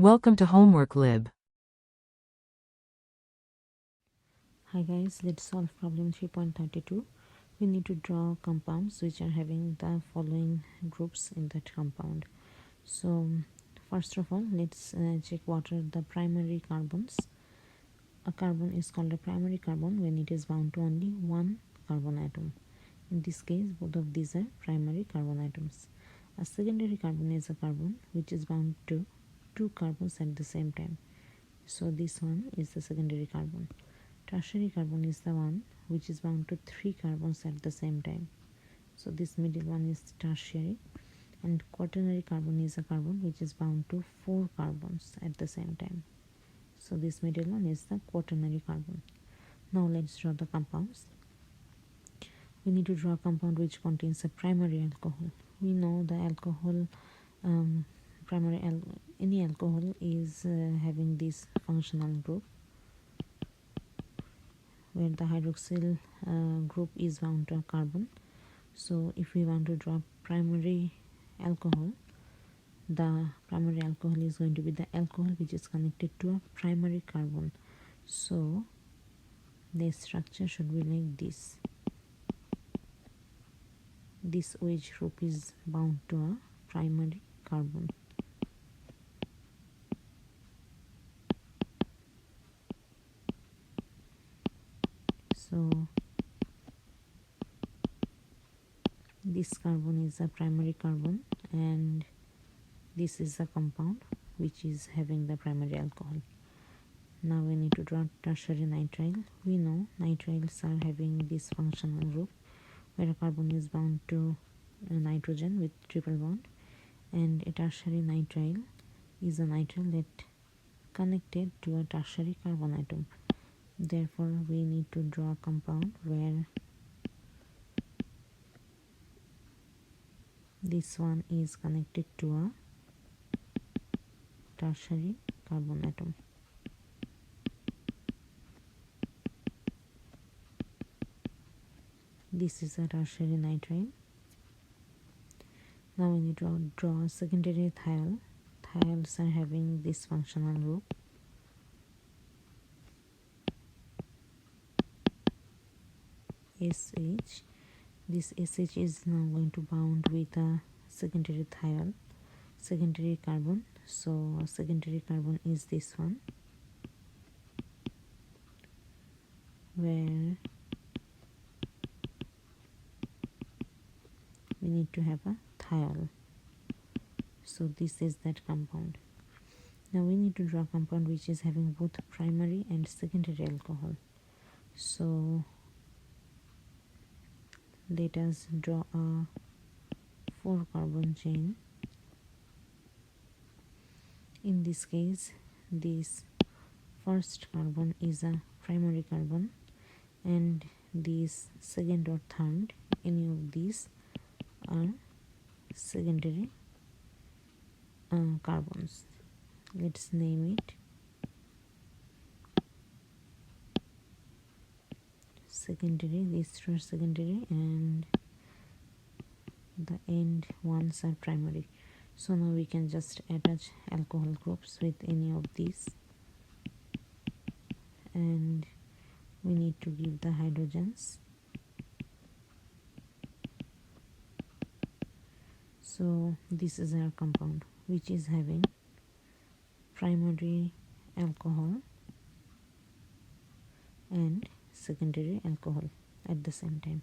Welcome to Homework Lib. Hi guys, let's solve problem 3.32. We need to draw compounds which are having the following groups in that compound. So first of all, let's check what are the primary carbons. A carbon is called a primary carbon when it is bound to only one carbon atom. In this case, both of these are primary carbon atoms. A secondary carbon is a carbon which is bound to two carbons at the same time. So this one is the secondary carbon. Tertiary carbon is the one which is bound to three carbons at the same time. So this middle one is tertiary. And quaternary carbon is a carbon which is bound to four carbons at the same time. So this middle one is the quaternary carbon. Now let's draw the compounds. We need to draw a compound which contains a primary alcohol. We know the alcohol, any alcohol is having this functional group where the hydroxyl group is bound to a carbon. So if we want to draw primary alcohol, the primary alcohol is going to be the alcohol which is connected to a primary carbon. So the structure should be like this. This OH group is bound to a primary carbon. So this carbon is a primary carbon and this is a compound which is having the primary alcohol. Now we need to draw tertiary nitrile. We know nitriles are having this functional group where a carbon is bound to a nitrogen with triple bond, and a tertiary nitrile is a nitrile that connected to a tertiary carbon atom. Therefore we need to draw a compound where this one is connected to a tertiary carbon atom. This is a tertiary nitrile. Now we need to draw a secondary thiol. Thiols are having this functional group. SH. This SH is now going to bound with a secondary thiol, secondary carbon. So secondary carbon is this one, where we need to have a thiol. So this is that compound. Now we need to draw a compound which is having both primary and secondary alcohol. So let us draw a 4 carbon chain. In this case, this first carbon is a primary carbon and this second or third, any of these are secondary carbons. Let's name it secondary. These two are secondary and the end ones are primary. So now we can just attach alcohol groups with any of these, and we need to give the hydrogens. So this is our compound which is having primary alcohol and secondary alcohol at the same time.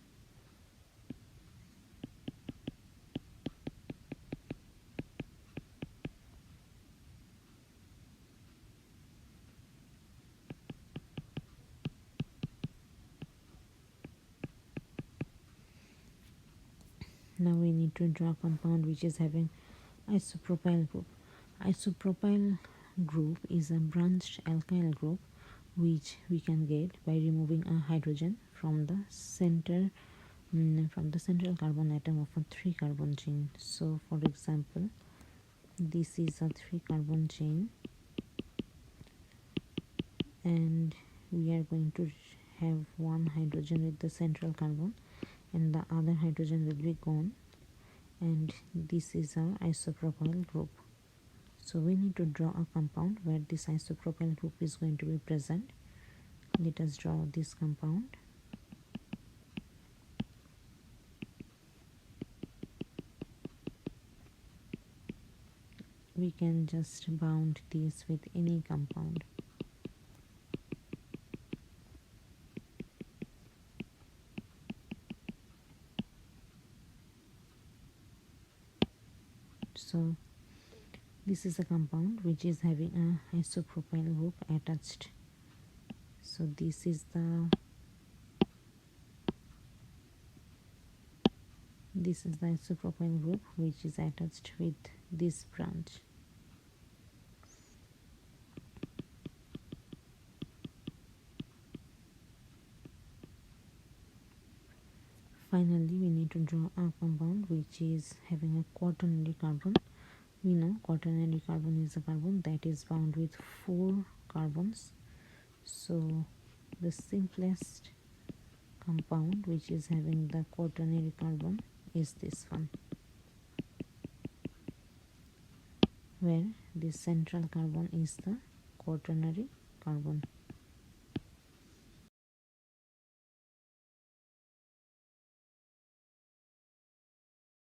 Now we need to draw a compound which is having isopropyl group. Isopropyl group is a branched alkyl group which we can get by removing a hydrogen from the center from the central carbon atom of a 3 carbon chain. So for example, this is a 3 carbon chain and we are going to have one hydrogen with the central carbon and the other hydrogen will be gone, and this is our isopropyl group. So we need to draw a compound where this isopropyl group is going to be present. Let us draw this compound. We can just bound this with any compound. So this is a compound which is having a isopropyl group attached. So this is the isopropyl group which is attached with this branch. Finally, we need to draw a compound which is having a quaternary carbon. We know quaternary carbon is a carbon that is bound with 4 carbons. So the simplest compound which is having the quaternary carbon is this one, where the central carbon is the quaternary carbon.